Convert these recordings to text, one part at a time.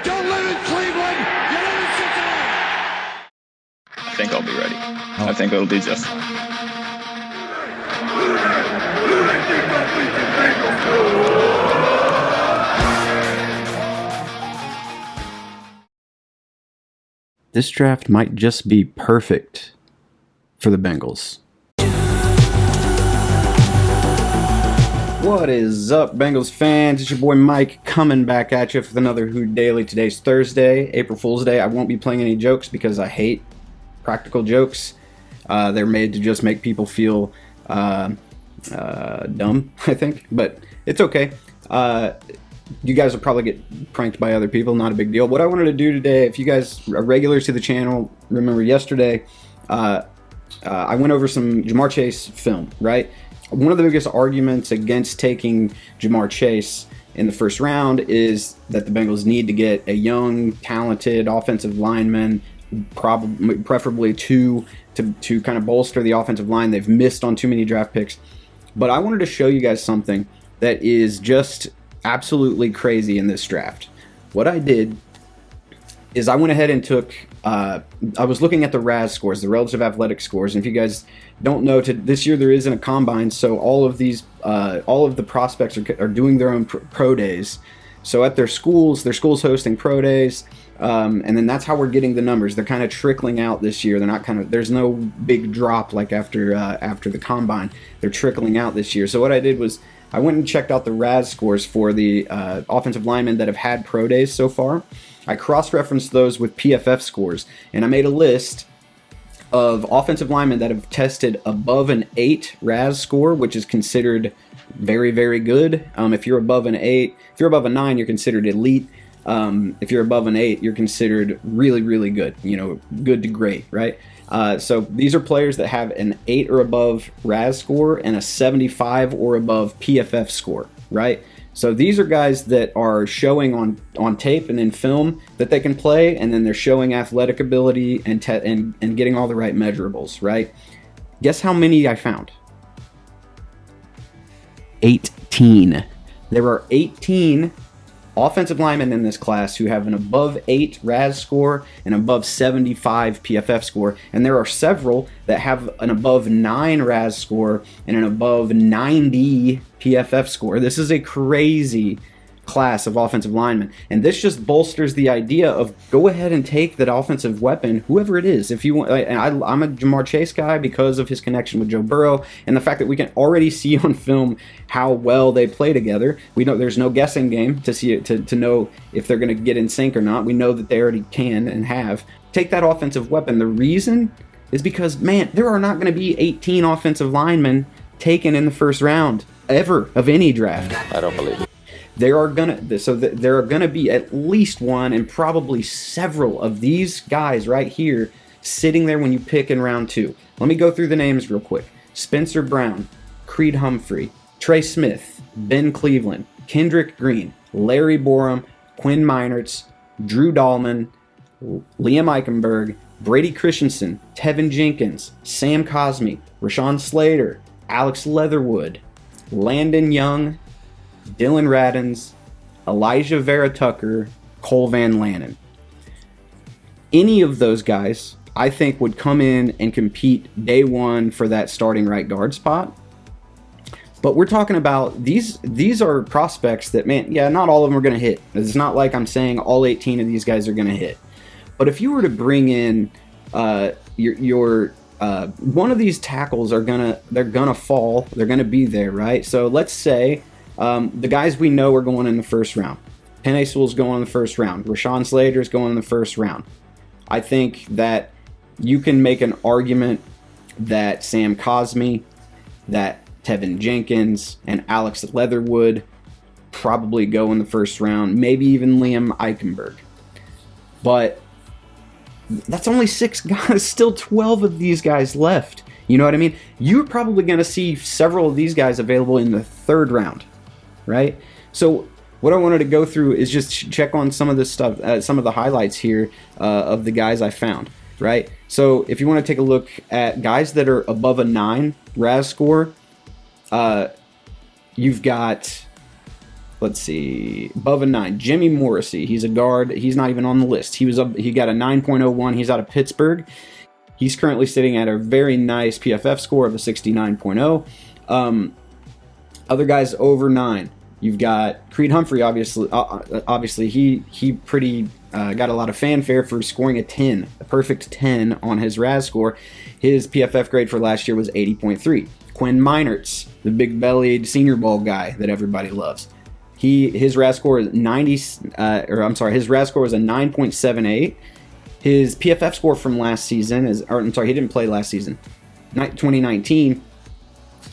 don't live in Cleveland. You live in Cincinnati. I think I'll be ready. I think it'll be just fine. This draft might just be perfect for the Bengals. What is up, Bengals fans? It's your boy Mike coming back at you with another Hoot Daily. Today's Thursday, April Fool's Day. I won't be playing any jokes because I hate practical jokes. They're made to just make people feel dumb, I think, but it's okay. You guys will probably get pranked by other people, not a big deal. What I wanted to do today, if you guys are regulars to the channel, remember yesterday, I went over some Ja'Marr Chase film, right? One of the biggest arguments against taking Ja'Marr Chase in the first round is that the Bengals need to get a young, talented offensive lineman, preferably two, to kind of bolster the offensive line. They've missed on too many draft picks. But I wanted to show you guys something that is just absolutely crazy in this draft. What I did is I went ahead and took, I was looking at the RAS scores, the relative athletic scores, and if you guys don't know, this year there isn't a combine, so all of the prospects are doing their own pro days. So at their schools hosting pro days, and then that's how we're getting the numbers. They're kind of trickling out this year. They're not there's no big drop like after the combine. They're trickling out this year. So what I did was I went and checked out the RAS scores for the offensive linemen that have had pro days so far. I cross-referenced those with PFF scores, and I made a list of offensive linemen that have tested above an 8 RAS score, which is considered very, very good. If you're above an 8, if you're above a 9, you're considered elite. If you're above an 8, you're considered really, really good. You know, good to great, right? So these are players that have an 8 or above RAS score and a 75 or above PFF score, right? So these are guys that are showing on tape and in film that they can play, and then they're showing athletic ability and getting all the right measurables, right? Guess how many I found? 18. There are 18 offensive linemen in this class who have an above 8 RAS score and above 75 PFF score, and there are several that have an above 9 RAS score and an above 90 PFF score. This is a crazy class of offensive linemen, and this just bolsters the idea of go ahead and take that offensive weapon, whoever it is. If you want, and I'm a Ja'Marr Chase guy because of his connection with Joe Burrow and the fact that we can already see on film how well they play together. We know there's no guessing game to see it to know if they're going to get in sync or not. We know that they already can and have. Take that offensive weapon. The reason is because, man, there are not going to be 18 offensive linemen taken in the first round ever of any draft. I don't believe it. There are gonna be at least one and probably several of these guys right here sitting there when you pick in round 2. Let me go through the names real quick. Spencer Brown, Creed Humphrey, Trey Smith, Ben Cleveland, Kendrick Green, Larry Borum, Quinn Meinertz, Drew Dahlman, Liam Eichenberg, Brady Christensen, Tevin Jenkins, Sam Cosmi, Rashawn Slater, Alex Leatherwood, Landon Young, Dylan Radins, Elijah Vera-Tuckr, Cole Van Lanen. Any of those guys, I think, would come in and compete day one for that starting right guard spot. But we're talking about these are prospects that, man, yeah, not all of them are going to hit. It's not like I'm saying all 18 of these guys are going to hit. But if you were to bring in your one of these tackles they're gonna fall. They're gonna be there, right? So let's say the guys we know are going in the first round. Penei Sewell's going in the first round. Rashawn Slater's going in the first round. I think that you can make an argument that Sam Cosmi, that Tevin Jenkins, and Alex Leatherwood probably go in the first round. Maybe even Liam Eichenberg. But that's only 6 guys. Still 12 of these guys left. You know what I mean? You're probably going to see several of these guys available in the 3rd round, right? So what I wanted to go through is just check on some of this stuff, some of the highlights here of the guys I found, right? So if you want to take a look at guys that are above a 9 RAS score, you've got let's see, above a 9. Jimmy Morrissey, he's a guard. He's not even on the list. He got a 9.01. He's out of Pittsburgh. He's currently sitting at a very nice PFF score of a 69.0. Other guys over 9. You've got Creed Humphrey, obviously he pretty got a lot of fanfare for scoring a perfect 10 on his RAS score. His PFF grade for last year was 80.3. Quinn Meinertz, the big-bellied Senior Bowl guy that everybody loves. His RAS score is his RAS score was a 9.78. His PFF score from last season he didn't play last season, 2019,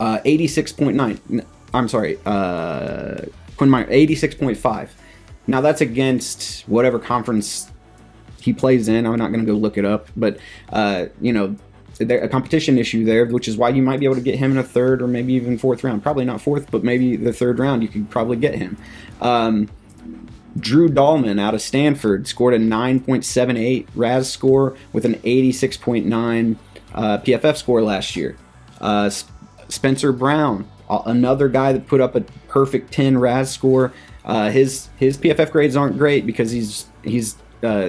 86.9. I'm sorry, Quinn Meinertz, 86.5. Now that's against whatever conference he plays in. I'm not going to go look it up, but a competition issue there, which is why you might be able to get him in a 3rd or maybe even 4th round. Probably not 4th, but maybe the 3rd round you could probably get him. Drew Dahlman out of Stanford scored a 9.78 RAS score with an 86.9 PFF score last year. Spencer Brown, another guy that put up a perfect 10 RAS score. His PFF grades aren't great because he's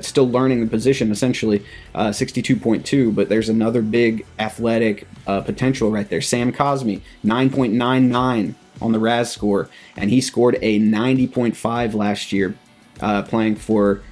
still learning the position, essentially, 62.2, but there's another big athletic potential right there. Sam Cosmi, 9.99 on the RAS score, and he scored a 90.5 last year playing for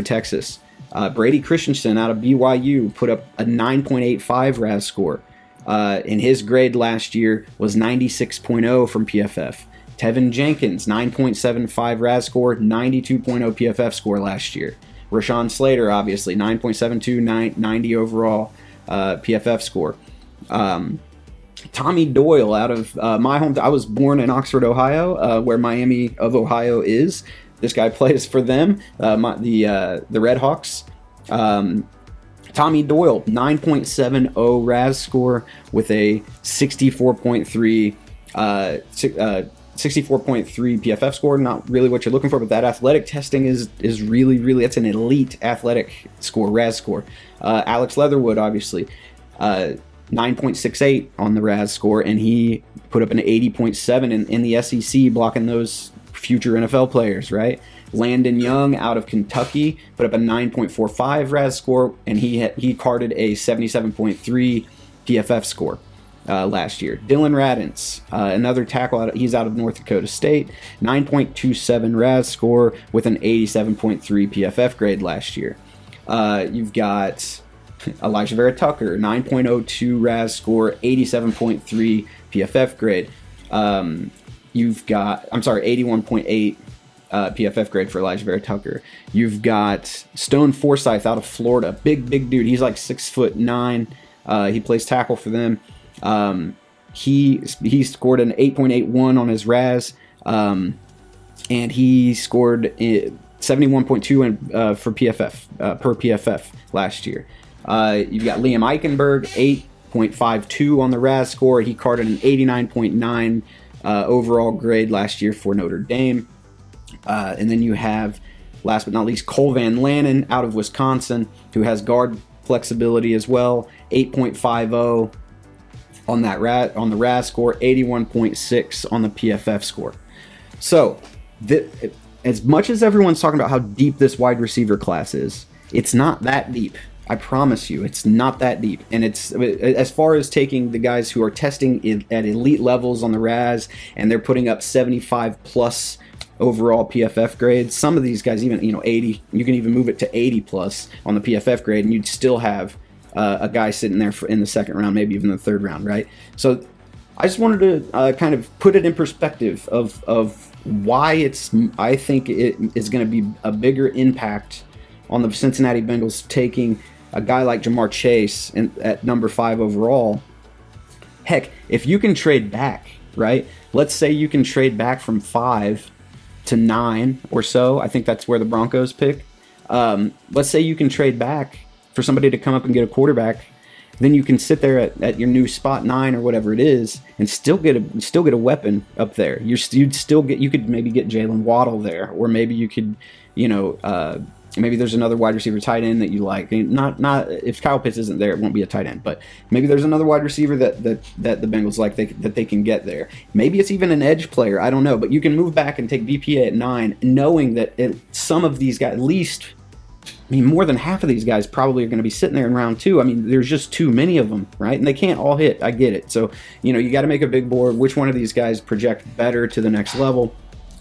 Texas. Brady Christensen out of BYU put up a 9.85 RAS score, and his grade last year was 96.0 from PFF. Tevin Jenkins, 9.75 RAS score, 92.0 PFF score last year. Rashawn Slater, obviously, 9.72, 90 overall PFF score. Tommy Doyle out of my home. I was born in Oxford, Ohio, where Miami of Ohio is. This guy plays for them, the Red Hawks. Tommy Doyle, 9.70 RAS score with a 64.3 PFF score. Not really what you're looking for, but that athletic testing is really, that's an elite athletic score, RAS score. Alex Leatherwood, obviously, 9.68 on the RAS score, and he put up an 80.7 in the SEC, blocking those future NFL players, right? Landon Young out of Kentucky put up a 9.45 RAS score, and he carded a 77.3 PFF score last year. Dylan Radins, another tackle, he's out of North Dakota State, 9.27 RAS score with an 87.3 PFF grade last year. You've got Elijah Vera-Tuckr, 9.02 RAS score, 87.3 PFF grade. You've got, 81.8 PFF grade for Elijah Vera-Tuckr. You've got Stone Forsythe out of Florida, big dude. He's like 6'9". He plays tackle for them. He scored an 8.81 on his RAS, and he scored 71.2 for PFF per PFF last year. You've got Liam Eichenberg, 8.52 on the RAS score. He carded an 89.9 overall grade last year for Notre Dame. And then you have, last but not least, Cole Van Lanen out of Wisconsin, who has guard flexibility as well, 8.50 on the RAS score, 81.6 on the PFF score. So, as much as everyone's talking about how deep this wide receiver class is, it's not that deep. I promise you, it's not that deep. And it's, as far as taking the guys who are testing at elite levels on the RAS, and they're putting up 75 plus overall PFF grades. Some of these guys, even 80, you can even move it to 80 plus on the PFF grade, and you'd still have a guy sitting there in the 2nd round, maybe even the 3rd round, right? So I just wanted to kind of put it in perspective of why I think it is going to be a bigger impact on the Cincinnati Bengals taking a guy like Jamar Chase at number 5 overall. Heck, if you can trade back, right? Let's say you can trade back from 5 to 9 or so. I think that's where the Broncos pick. Let's say you can trade back for somebody to come up and get a quarterback. Then you can sit there at your new spot 9 or whatever it is, and still get a weapon up there. You could maybe get Jalen Waddle there, or maybe you could Maybe there's another wide receiver tight end that you like. Not if Kyle Pitts isn't there, it won't be a tight end. But maybe there's another wide receiver that the Bengals like that they can get there. Maybe it's even an edge player. I don't know. But you can move back and take BPA at 9, knowing that some of these guys, at least, I mean, more than half of these guys probably are going to be sitting there in round 2. I mean, there's just too many of them, right? And they can't all hit. I get it. So, you got to make a big board. Which one of these guys project better to the next level?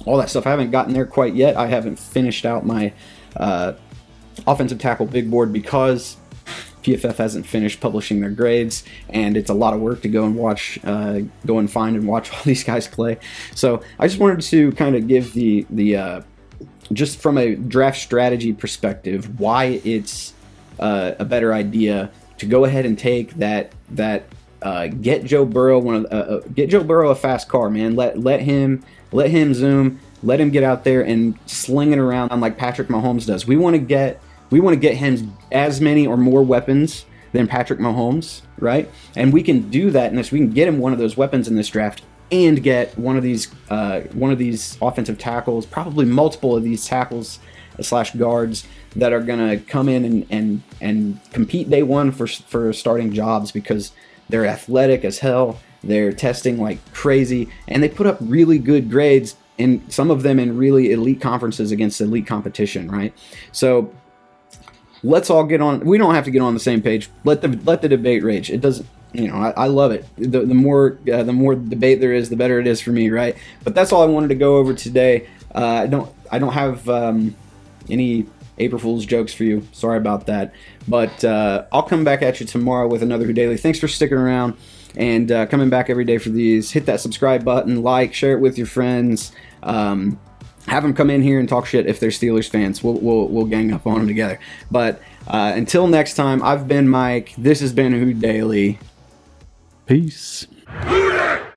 All that stuff. I haven't gotten there quite yet. I haven't finished out my offensive tackle big board because PFF hasn't finished publishing their grades, and it's a lot of work to go and watch, go and find and watch all these guys play. So I just wanted to kind of give the just from a draft strategy perspective, why it's a better idea to go ahead and take that get Joe Burrow get Joe Burrow a fast car, man. Let him zoom, let him get out there and sling it around like Patrick Mahomes does. We want to get him as many or more weapons than Patrick Mahomes, right? And we can do that in this. We can get him one of those weapons in this draft and get one of these offensive tackles, probably multiple of these tackles / guards that are gonna come in and compete day one for starting jobs because they're athletic as hell. They're testing like crazy, and they put up really good grades, in some of them in really elite conferences against elite competition, right? So let's all get on. We don't have to get on the same page. Let the debate rage. It doesn't. I love it. The more debate there is, the better it is for me, right? But that's all I wanted to go over today. I don't have any April Fool's jokes for you. Sorry about that. But I'll come back at you tomorrow with another Who Daily. Thanks for sticking around and coming back every day for these. Hit that subscribe button, like, share it with your friends. Have them come in here and talk shit if they're Steelers fans. We'll gang up on them together. But until next time, I've been Mike. This has been Who Daily. Peace.